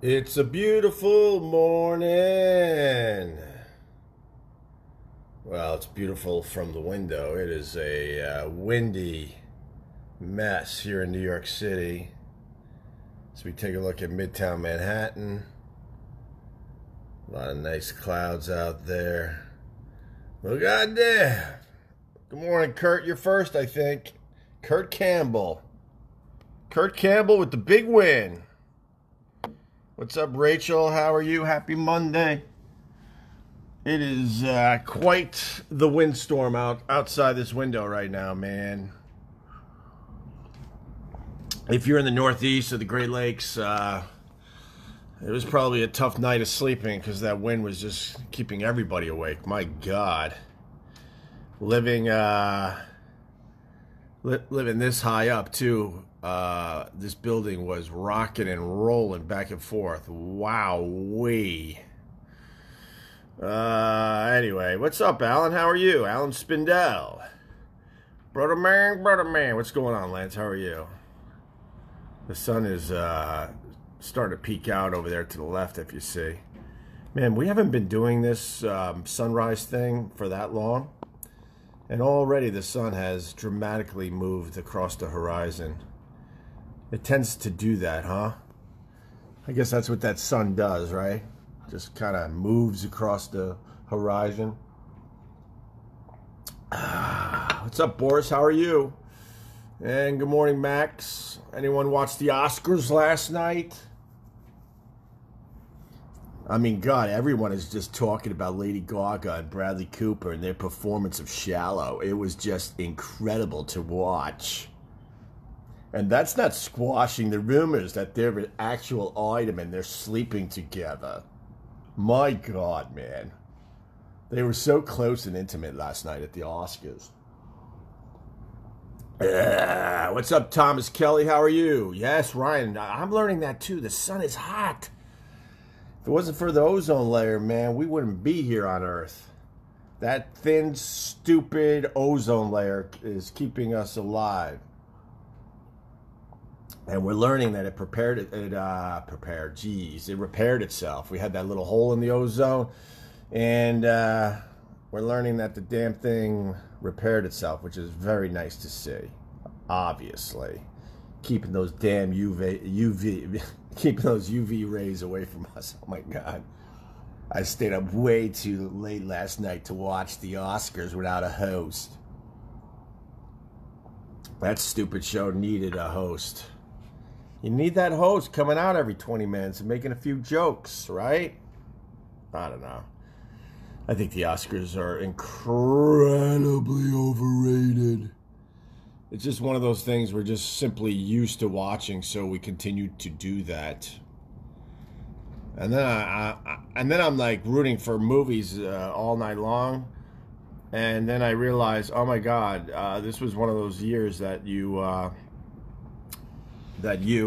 It's a beautiful morning. Well, it's beautiful from the window. It is a windy mess here in New York City. So we take a look at Midtown Manhattan. A lot of nice clouds out there. Well, goddamn. Good morning, Kurt. You're first, I think. Kurt Campbell. Kurt Campbell with the big win. What's up, Rachel? How are you? Happy Monday. It is quite the windstorm outside this window right now, man. If you're in the Northeast or the Great Lakes, it was probably a tough night of sleeping because that wind was just keeping everybody awake. My God. Living this high up, too. This building was rocking and rolling back and forth. Wow-wee. Anyway, what's up, Alan? How are you? Alan Spindell. Brother man. What's going on, Lance? How are you? The sun is starting to peek out over there to the left, if you see. Man, we haven't been doing this sunrise thing for that long. And already the sun has dramatically moved across the horizon. It tends to do that, huh? I guess that's what that sun does, right? Just kind of moves across the horizon. What's up, Boris? How are you? And good morning, Max. Anyone watch the Oscars last night? I mean, God, everyone is just talking about Lady Gaga and Bradley Cooper and their performance of Shallow. It was just incredible to watch. And that's not squashing the rumors that they're an actual item and they're sleeping together. My God, man. They were so close and intimate last night at the Oscars. What's up, Thomas Kelly? How are you? Yes, Ryan. I'm learning that too. The sun is hot. If it wasn't for the ozone layer, man, we wouldn't be here on Earth. That thin, stupid ozone layer is keeping us alive. And we're learning that it repaired itself. We had that little hole in the ozone, and we're learning that the damn thing repaired itself, which is very nice to see. Obviously, keeping those damn keeping those UV rays away from us. Oh my God, I stayed up way too late last night to watch the Oscars without a host. That stupid show needed a host. You need that host coming out every 20 minutes and making a few jokes, right? I don't know. I think the Oscars are incredibly overrated. It's just one of those things we're just simply used to watching, so we continue to do that. And then I'm like rooting for movies all night long. And then I realize, oh my God, this was one of those years that you,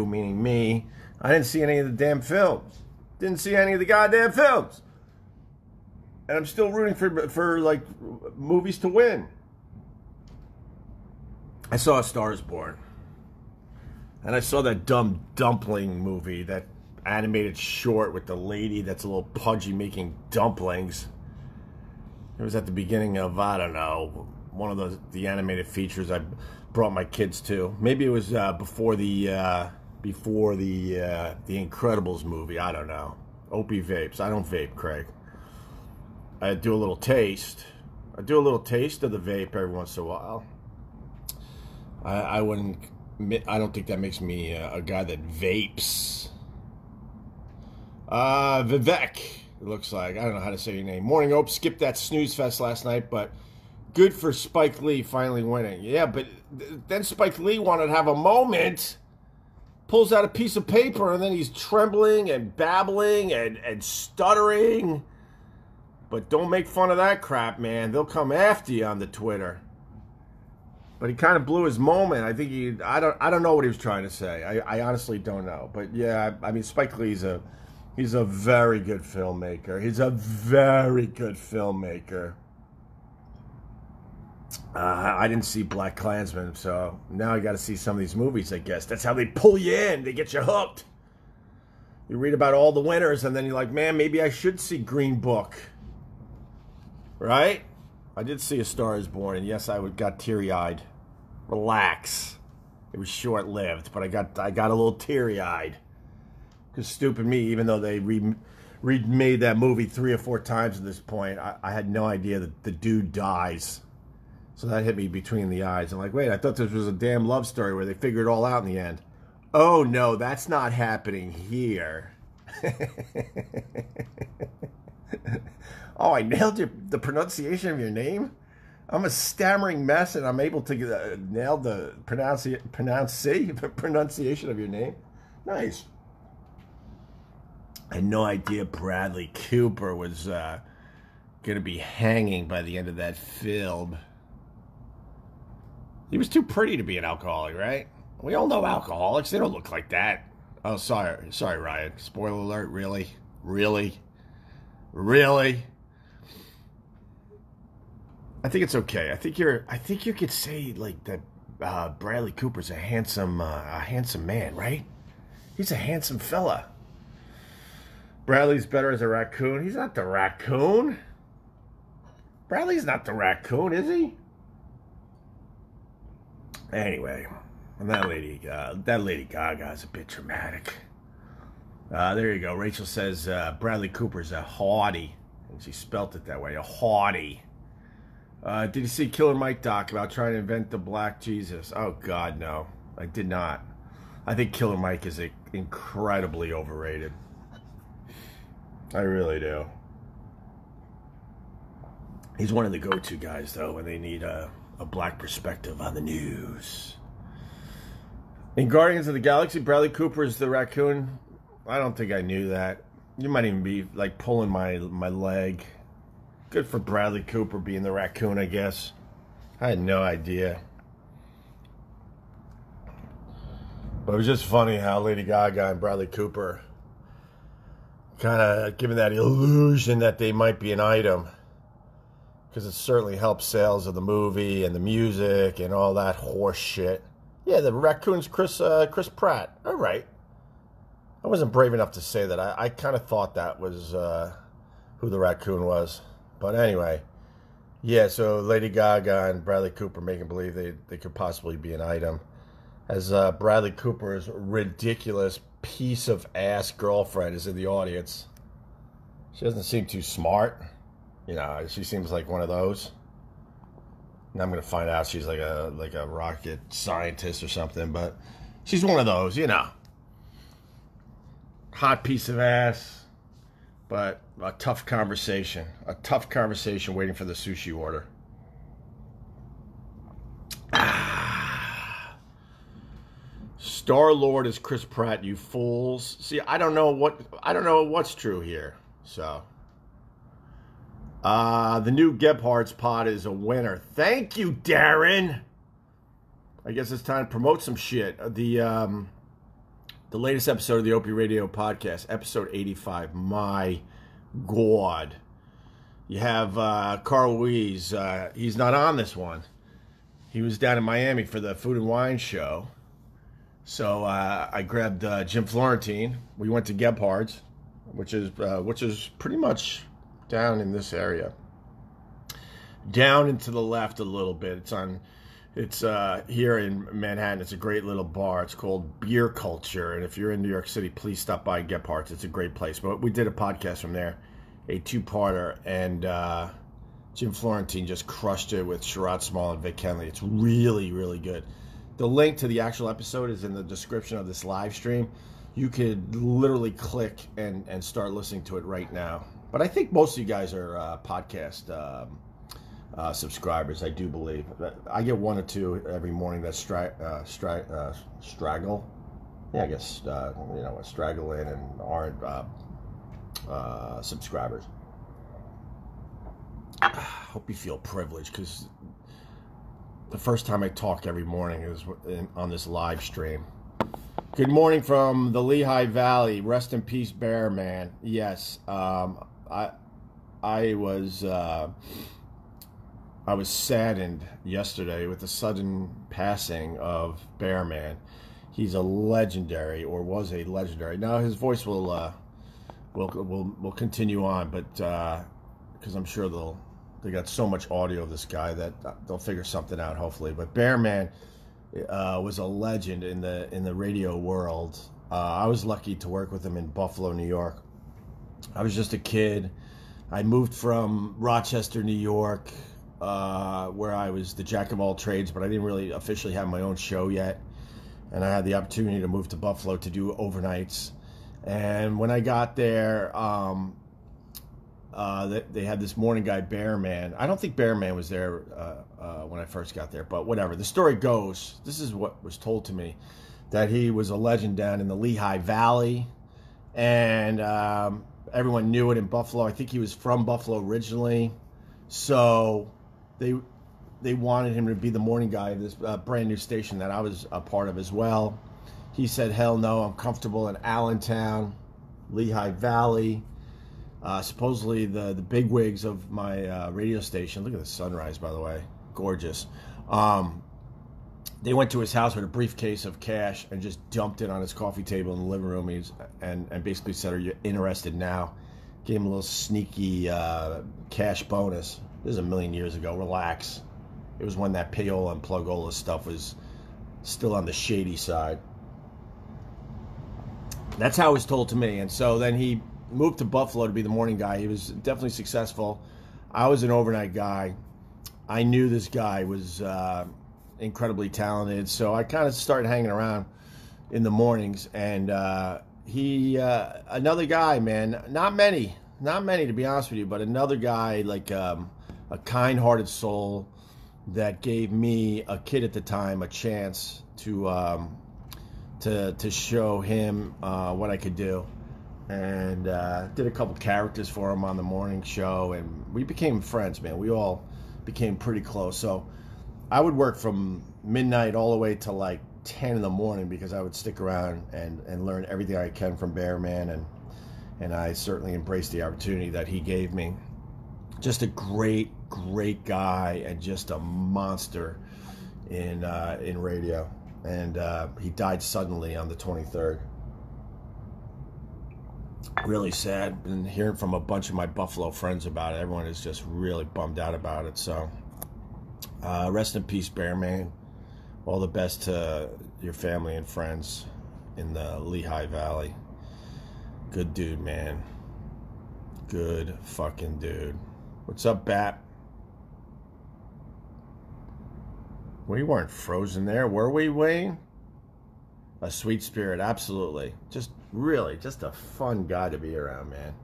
meaning me, I didn't see any of the damn films. Didn't see any of the goddamn films. And I'm still rooting for like movies to win. I saw A Star Is Born. And I saw that dumb dumpling movie, that animated short with the lady that's a little pudgy making dumplings. It was at the beginning of, I don't know, one of the animated features I brought my kids to. Maybe it was before the Incredibles movie. I don't know. Opie vapes. I don't vape, Craig. I do a little taste. I do a little taste of the vape every once in a while. I don't think that makes me a guy that vapes. Vivek, it looks like. I don't know how to say your name. Morning, Ope. Skipped that snooze fest last night, but good for Spike Lee finally winning. Yeah, but then Spike Lee wanted to have a moment. Pulls out a piece of paper, and then he's trembling and babbling and stuttering. But don't make fun of that crap, man. They'll come after you on the Twitter. But he kind of blew his moment. I think I don't know what he was trying to say. I honestly don't know. But yeah, I mean, Spike Lee's he's a very good filmmaker. He's a very good filmmaker. I didn't see Black Klansman, so now I got to see some of these movies, I guess. That's how they pull you in. They get you hooked. You read about all the winners, and then you're like, man, maybe I should see Green Book. Right? I did see A Star Is Born, and yes, I got teary-eyed. Relax. It was short-lived, but I got a little teary-eyed. Because stupid me, even though they remade that movie 3 or 4 times at this point, I had no idea that the dude dies. So that hit me between the eyes. I'm like, wait, I thought this was a damn love story where they figured it all out in the end. Oh, no, that's not happening here. Oh, I nailed the pronunciation of your name? I'm a stammering mess, and I'm able to nail the pronunciation of your name? Nice. I had no idea Bradley Cooper was going to be hanging by the end of that film. He was too pretty to be an alcoholic, right? We all know alcoholics. They don't look like that. Oh, sorry, Ryan. Spoiler alert. Really? I think it's okay. I think you could say like that. Bradley Cooper's a handsome man, right? He's a handsome fella. Bradley's better as a raccoon. He's not the raccoon. Bradley's not the raccoon, is he? Anyway, and that Lady Gaga is a bit dramatic. There you go. Rachel says Bradley Cooper's a haughty, and she spelt it that way, a haughty. Did you see Killer Mike doc about trying to invent the black Jesus? Oh, God, no. I did not. I think Killer Mike is incredibly overrated. I really do. He's one of the go-to guys, though, when they need a black perspective on the news. In Guardians of the Galaxy, Bradley Cooper is the raccoon. I don't think I knew that. You might even be, like, pulling my leg. Good for Bradley Cooper being the raccoon, I guess. I had no idea. But it was just funny how Lady Gaga and Bradley Cooper kind of giving that illusion that they might be an item. Because it certainly helps sales of the movie and the music and all that horse shit. Yeah, the raccoon's Chris Pratt. All right. I wasn't brave enough to say that. I kind of thought that was who the raccoon was. But anyway, yeah, so Lady Gaga and Bradley Cooper making believe they could possibly be an item. As Bradley Cooper's ridiculous piece of ass girlfriend is in the audience. She doesn't seem too smart. You know, she seems like one of those. And I'm going to find out she's like a rocket scientist or something. But she's one of those, you know. Hot piece of ass. But a tough conversation. A tough conversation waiting for the sushi order. Star-Lord is Chris Pratt, you fools. See, I don't know what's true here. So the new Gebhardt's pod is a winner. Thank you, Darren. I guess it's time to promote some shit. The latest episode of the Opie Radio podcast, episode 85. My God. You have Carl Weiss. He's not on this one. He was down in Miami for the Food and Wine show. So I grabbed Jim Florentine. We went to Gebhardt's, which is pretty much down in this area. Down and to the left a little bit. It's here in Manhattan. It's a great little bar. It's called Beer Culture. And if you're in New York City, please stop by Gebhardt's. It's a great place. But we did a podcast from there, a 2-parter, and Jim Florentine just crushed it with Sherrod Small and Vic Henley. It's really, really good. The link to the actual episode is in the description of this live stream. You could literally click and start listening to it right now. But I think most of you guys are podcast subscribers, I do believe. I get 1 or 2 every morning that straggle. Yeah, I guess, straggle in and aren't subscribers. Hope you feel privileged, because the first time I talk every morning is on this live stream. Good morning from the Lehigh Valley. Rest in peace, Bear Man. Yes, I was saddened yesterday with the sudden passing of Bear Man. He's a legendary, or was a legendary. Now his voice will continue on, but because I'm sure they got so much audio of this guy that they'll figure something out, hopefully. But Bearman was a legend in the radio world. I was lucky to work with him in Buffalo, New York. I was just a kid. I moved from Rochester, New York, where I was the jack of all trades, but I didn't really officially have my own show yet. And I had the opportunity to move to Buffalo to do overnights. And when I got there, they had this morning guy, Bearman. I don't think Bearman was there when I first got there, but whatever. The story goes, this is what was told to me, that he was a legend down in the Lehigh Valley. And everyone knew it in Buffalo. I think he was from Buffalo originally. So they wanted him to be the morning guy of this brand new station that I was a part of as well. He said, hell no, I'm comfortable in Allentown, Lehigh Valley. Supposedly the bigwigs of my radio station, look at the sunrise, by the way, gorgeous. They went to his house with a briefcase of cash and just dumped it on his coffee table in the living room. And basically said, are you interested now? Gave him a little sneaky cash bonus. This is a million years ago, relax. It was when that payola and plugola stuff was still on the shady side. That's how it was told to me. And so then he moved to Buffalo to be the morning guy. He was definitely successful. I was an overnight guy. I knew this guy was incredibly talented, so I kind of started hanging around in the mornings. And he, another guy, man, not many to be honest with you, but another guy, like a kind-hearted soul that gave me, a kid at the time, a chance to show him what I could do. And did a couple characters for him on the morning show, and we became friends, man. We all became pretty close. So I would work from midnight all the way to like 10 in the morning because I would stick around and learn everything I can from Bearman, and I certainly embraced the opportunity that he gave me. Just a great guy and just a monster in radio. And he died suddenly on the 23rd. Really sad. And hearing from a bunch of my Buffalo friends about it, everyone is just really bummed out about it. So rest in peace, Bearman. All the best to your family and friends in the Lehigh Valley. Good dude, man. Good fucking dude. What's up, Bat? We weren't frozen there, were we, Wayne? A sweet spirit, absolutely. Just a fun guy to be around, man.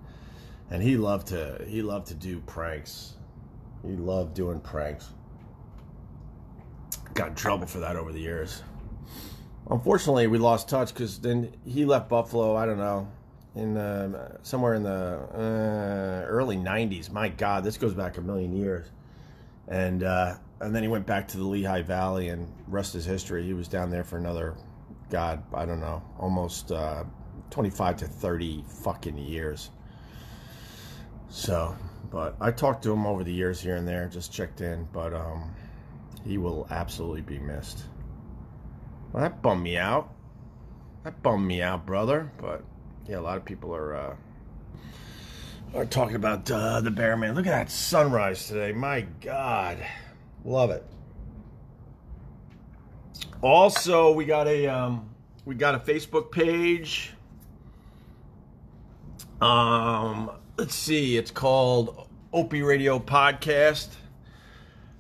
And he loved to do pranks. He loved doing pranks. Got in trouble for that over the years. Unfortunately, we lost touch because then he left Buffalo, I don't know, in somewhere in the early 90s. My God, this goes back a million years. And then he went back to the Lehigh Valley, and rest is history. He was down there for another, God, I don't know, almost 25 to 30 fucking years. So, but I talked to him over the years here and there, just checked in, but he will absolutely be missed. Well, that bummed me out. Brother. But yeah, a lot of people are talking about the Bearman. Look at that sunrise today. My God, love it. Also, we got a Facebook page. Let's see. It's called Opie Radio Podcast.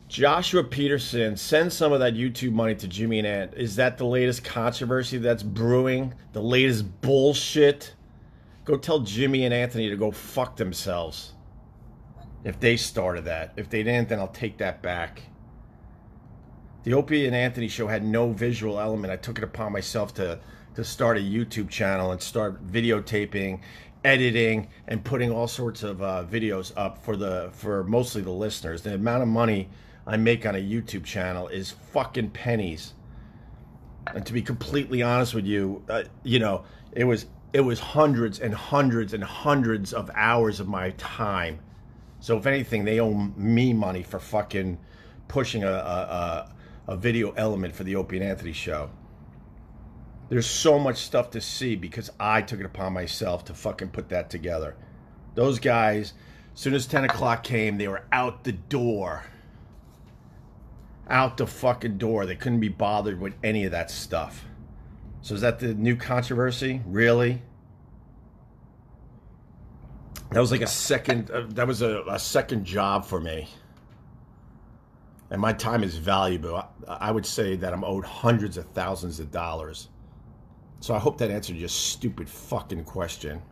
Joshua Peterson, send some of that YouTube money to Jimmy and Ant. Is that the latest controversy that's brewing? The latest bullshit? Go tell Jimmy and Anthony to go fuck themselves. If they started that. If they didn't, then I'll take that back. The Opie and Anthony show had no visual element. I took it upon myself to start a YouTube channel and start videotaping, editing, and putting all sorts of videos up for mostly the listeners. The amount of money I make on a YouTube channel is fucking pennies. And to be completely honest with you, it was hundreds and hundreds and hundreds of hours of my time. So if anything, they owe me money for fucking pushing a video element for the Opie and Anthony show. There's so much stuff to see because I took it upon myself to fucking put that together. Those guys, as soon as 10 o'clock came, they were out the door. Out the fucking door. They couldn't be bothered with any of that stuff. So is that the new controversy? Really? That was like a second job for me. And my time is valuable. I would say that I'm owed hundreds of thousands of dollars. So I hope that answered your stupid fucking question.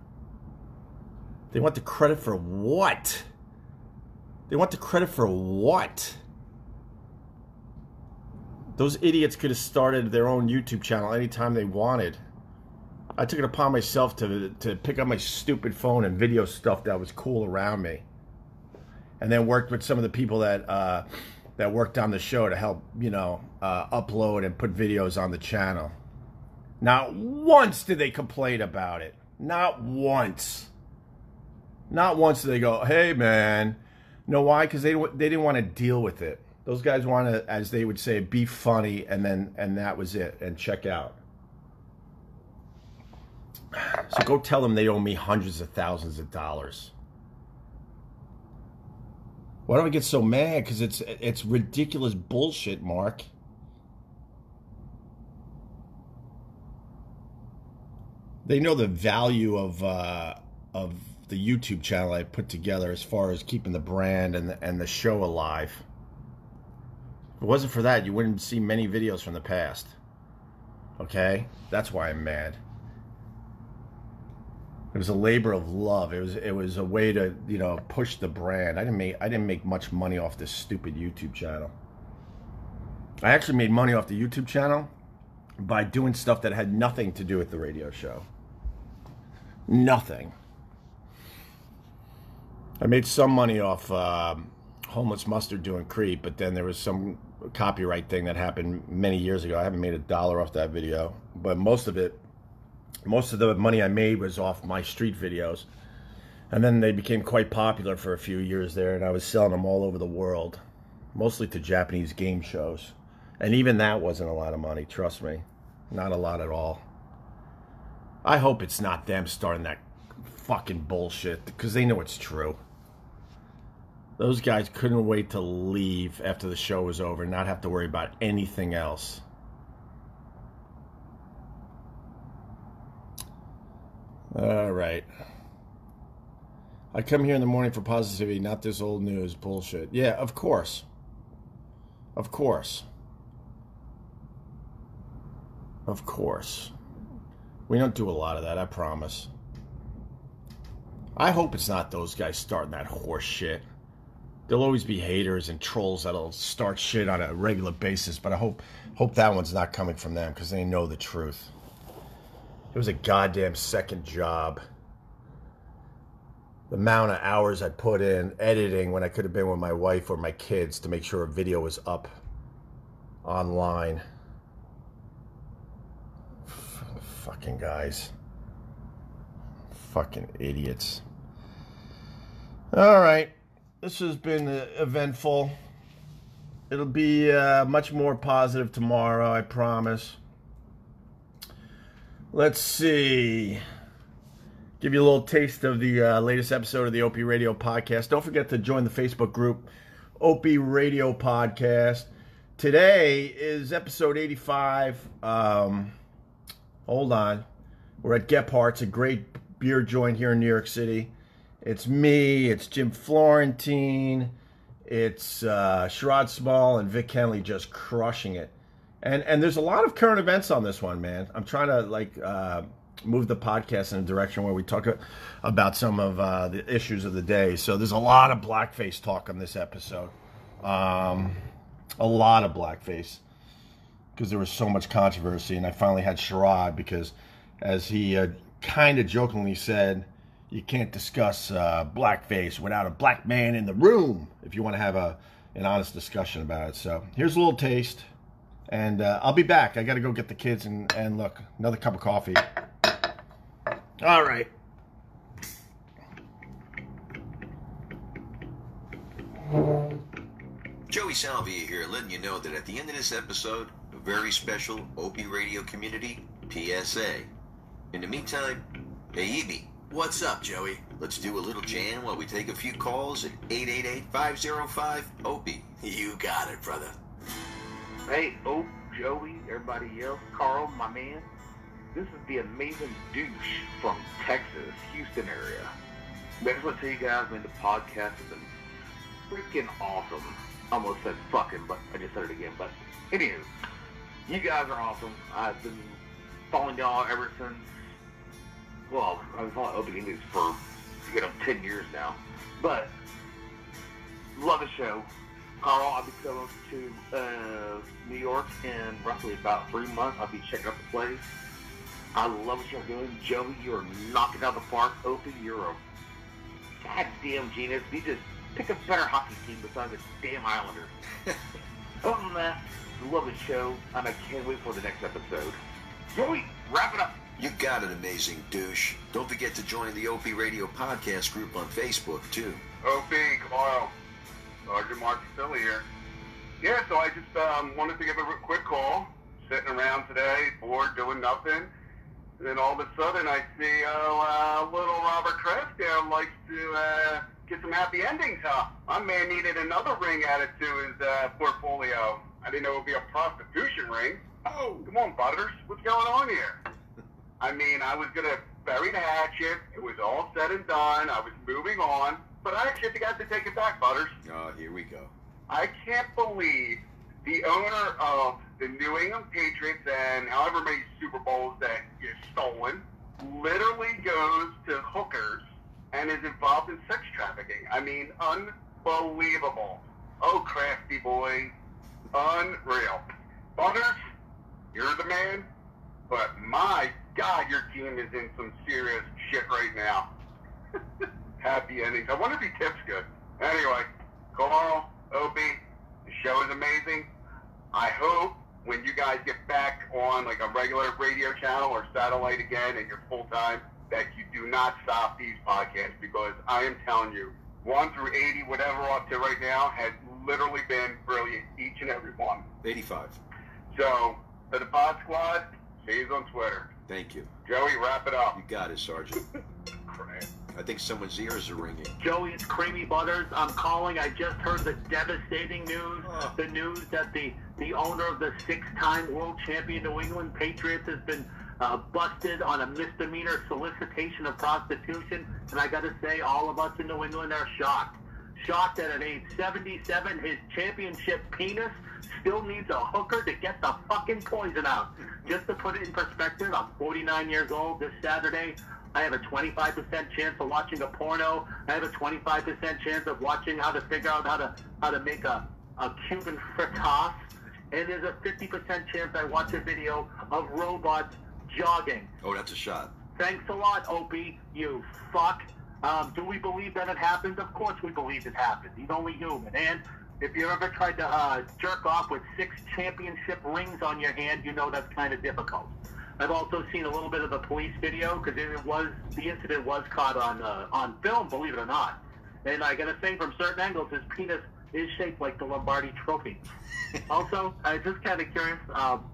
They want the credit for what? They want the credit for what? Those idiots could have started their own YouTube channel anytime they wanted. I took it upon myself to pick up my stupid phone and video stuff that was cool around me. And then worked with some of the people that worked on the show to help, upload and put videos on the channel. Not once did they complain about it. Not once. Not once did they go, hey, man. Know why? Because they didn't want to deal with it. Those guys want to, as they would say, be funny, and that was it, and check out. So go tell them they owe me hundreds of thousands of dollars. Why do I get so mad? Because it's ridiculous bullshit, Mark. They know the value of the YouTube channel I put together as far as keeping the brand and the show alive. If it wasn't for that, you wouldn't see many videos from the past. Okay? That's why I'm mad. It was a labor of love. It was a way to, push the brand. I didn't make much money off this stupid YouTube channel. I actually made money off the YouTube channel by doing stuff that had nothing to do with the radio show. Nothing. I made some money off Homeless Mustard doing Creep, but then there was some copyright thing that happened many years ago. I haven't made $1 off that video, but most of the money I made was off my street videos. And then they became quite popular for a few years there, and I was selling them all over the world, mostly to Japanese game shows. And even that wasn't a lot of money, trust me. Not a lot at all. I hope it's not them starting that fucking bullshit, because they know it's true. Those guys couldn't wait to leave after the show was over and not have to worry about anything else. All right. I come here in the morning for positivity, not this old news bullshit. Yeah, of course. Of course. Of course. We don't do a lot of that, I promise. I hope it's not those guys starting that horse shit. There'll always be haters and trolls that'll start shit on a regular basis, but I hope that one's not coming from them, because they know the truth. It was a goddamn second job. The amount of hours I put in editing when I could have been with my wife or my kids to make sure a video was up online. Fucking guys. Fucking idiots. All right. This has been eventful. It'll be much more positive tomorrow, I promise. Let's see. Give you a little taste of the latest episode of the Opie Radio Podcast. Don't forget to join the Facebook group, Opie Radio Podcast. Today is episode 85. Hold on. We're at Gephardt's, a great beer joint here in New York City. It's me, it's Jim Florentine, it's Sherrod Small and Vic Henley just crushing it. And there's a lot of current events on this one, man. I'm trying to move the podcast in a direction where we talk about some of the issues of the day. So there's a lot of blackface talk on this episode. A lot of blackface. Because there was so much controversy. And I finally had Sherrod because, as he kind of jokingly said, you can't discuss blackface without a black man in the room if you want to have an honest discussion about it. So here's a little taste. And I'll be back. I got to go get the kids and look, another cup of coffee. All right. Joey Salvia here, letting you know that at the end of this episode, a very special Opie Radio community PSA. In the meantime, hey, Evie. What's up, Joey? Let's do a little jam while we take a few calls at 888-505-OPIE. You got it, brother. Hey, Ope, Joey, everybody else, Carl, my man. This is the amazing douche from Texas, Houston area. I just want to tell you guys, man, the podcast has been freaking awesome. I almost said fucking, but I just said it again. But anywho, you guys are awesome. I've been following y'all ever since, well, I've been following Opie News for, 10 years now. But, love the show. Carl, I'll be coming to New York in roughly about 3 months. I'll be checking out the place. I love what you're doing. Joey, you're knocking out the park. Opie, you're a goddamn genius. You just pick a better hockey team besides the damn Islanders. Other than that, love the show, and I can't wait for the next episode. Joey, wrap it up. You got it, amazing douche. Don't forget to join the Opie Radio podcast group on Facebook, too. Opie, Carl. Sergeant Mark Philly here. Yeah, so I just wanted to give a quick call. Sitting around today, bored, doing nothing. And then all of a sudden I see little Robert Kraft there likes to get some happy endings, huh? My man needed another ring added to his portfolio. I didn't know it would be a prostitution ring. Oh, come on, Butters. What's going on here? I mean, I was going to bury the hatchet. It was all said and done. I was moving on. But I actually got to take it back, Butters. Oh, here we go. I can't believe the owner of the New England Patriots and however many Super Bowls that is stolen literally goes to hookers and is involved in sex trafficking. I mean, unbelievable. Oh, crafty boy. Unreal. Butters, you're the man, but my God, your team is in some serious shit right now. Happy endings. I wonder if he tips good. Anyway, Carl, Opie, the show is amazing. I hope when you guys get back on like a regular radio channel or satellite again and you're full time, that you do not stop these podcasts, because I am telling you, 1 through 80, whatever we're up to right now, has literally been brilliant, each and every one. 85. So, to the Pod Squad, see you on Twitter. Thank you. Joey, wrap it up. You got it, Sergeant. Crap. I think someone's ears are ringing. Joey, it's Creamy Butters. I'm calling. I just heard the devastating news. Oh. The news that the owner of the 6-time world champion New England Patriots has been busted on a misdemeanor solicitation of prostitution. And I got to say, all of us in New England are shocked. Shocked that at age 77, his championship penis still needs a hooker to get the fucking poison out. Just to put it in perspective, I'm 49 years old. This Saturday, I have a 25% chance of watching a porno. I have a 25% chance of watching how to figure out how to make a Cuban frittata. And there's a 50% chance I watch a video of robots jogging. Oh, that's a shot. Thanks a lot, Opie, you fuck. Do we believe that it happened? Of course we believe it happened. He's only human. And if you ever tried to jerk off with 6 championship rings on your hand, you know that's kind of difficult. I've also seen a little bit of the police video, because the incident was caught on film, believe it or not. And I gotta say, from certain angles, his penis is shaped like the Lombardi Trophy. Also, I'm just kind of curious.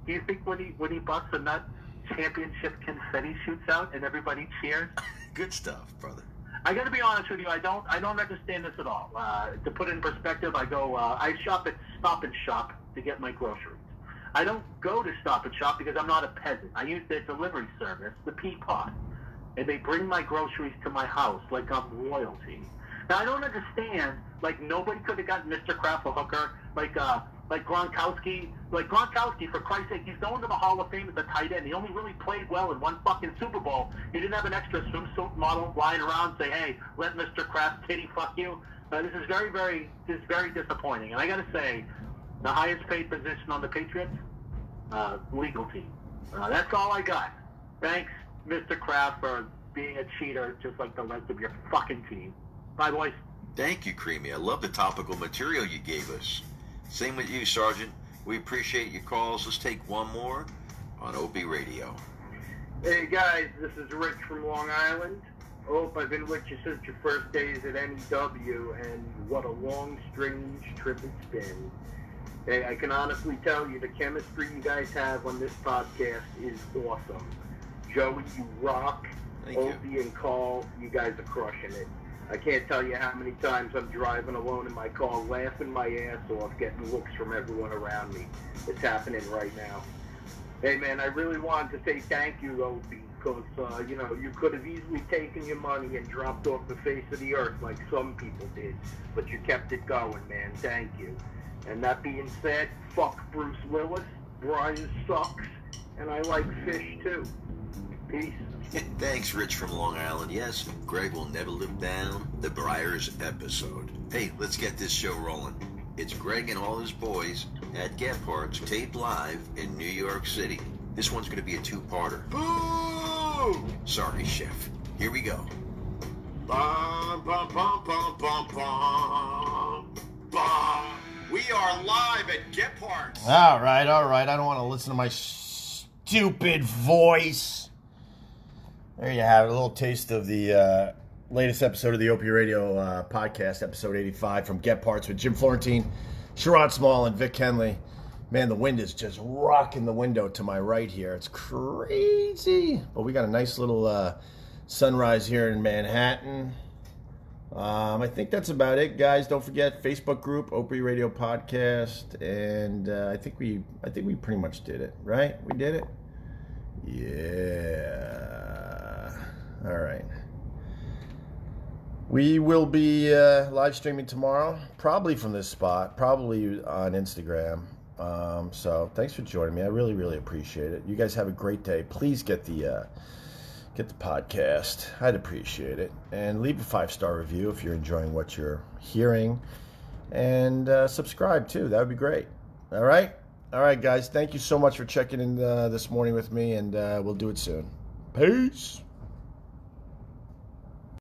Do you think when he busts a nut, championship confetti shoots out and everybody cheers? Good stuff, brother. I got to be honest with you. I don't understand this at all. To put it in perspective, I shop at Stop and Shop to get my groceries. I don't go to Stop and Shop because I'm not a peasant. I use their delivery service, the Peapod, and they bring my groceries to my house like I'm royalty. Now I don't understand. Like, nobody could have gotten Mr. Kraft a hooker. Like Gronkowski. Like Gronkowski, for Christ's sake, he's going to the Hall of Fame as a tight end. He only really played well in one fucking Super Bowl. He didn't have an extra swimsuit model lying around say, hey, let Mr. Kraft titty fuck you. This is very disappointing. And I got to say, the highest paid position on the Patriots, legal team. That's all I got. Thanks, Mr. Kraft, for being a cheater just like the rest of your fucking team. Bye, boys. Thank you, Creamy. I love the topical material you gave us. Same with you, Sergeant. We appreciate your calls. Let's take one more on Opie Radio. Hey guys, this is Rich from Long Island. Hope I've been with you since your first days at NEW, and what a long, strange trip it's been. Hey, I can honestly tell you the chemistry you guys have on this podcast is awesome. Joey, you rock. Thank you. Opie and Carl, you guys are crushing it. I can't tell you how many times I'm driving alone in my car, laughing my ass off, getting looks from everyone around me. It's happening right now. Hey, man, I really wanted to say thank you, Opie, because, you could have easily taken your money and dropped off the face of the earth like some people did, but you kept it going, man. Thank you. And that being said, fuck Bruce Willis, Brian sucks, and I like fish, too. Peace. Thanks, Rich from Long Island. Yes, Greg will never live down the Briars episode. Hey, let's get this show rolling. It's Greg and all his boys at Gephardt taped live in New York City. This one's going to be a two-parter. Boo! Sorry, Chef. Here we go. Bum, bum, bum, bum, bum, bum, bum. We are live at Gephardt. All right. I don't want to listen to my stupid voice. There you have it, a little taste of the latest episode of the Opie Radio podcast, episode 85 from Gephardt with Jim Florentine, Sherrod Small, and Vic Henley. Man, the wind is just rocking the window to my right here. It's crazy. But we got a nice little sunrise here in Manhattan. I think that's about it, guys. Don't forget Facebook group, Opie Radio Podcast, and I think we pretty much did it, right? We did it. Yeah. All right. We will be live streaming tomorrow, probably from this spot, probably on Instagram. So thanks for joining me. I really, really appreciate it. You guys have a great day. Please get the podcast. I'd appreciate it. And leave a 5-star review if you're enjoying what you're hearing. And subscribe too. That would be great. All right? All right, guys. Thank you so much for checking in this morning with me, and we'll do it soon. Peace.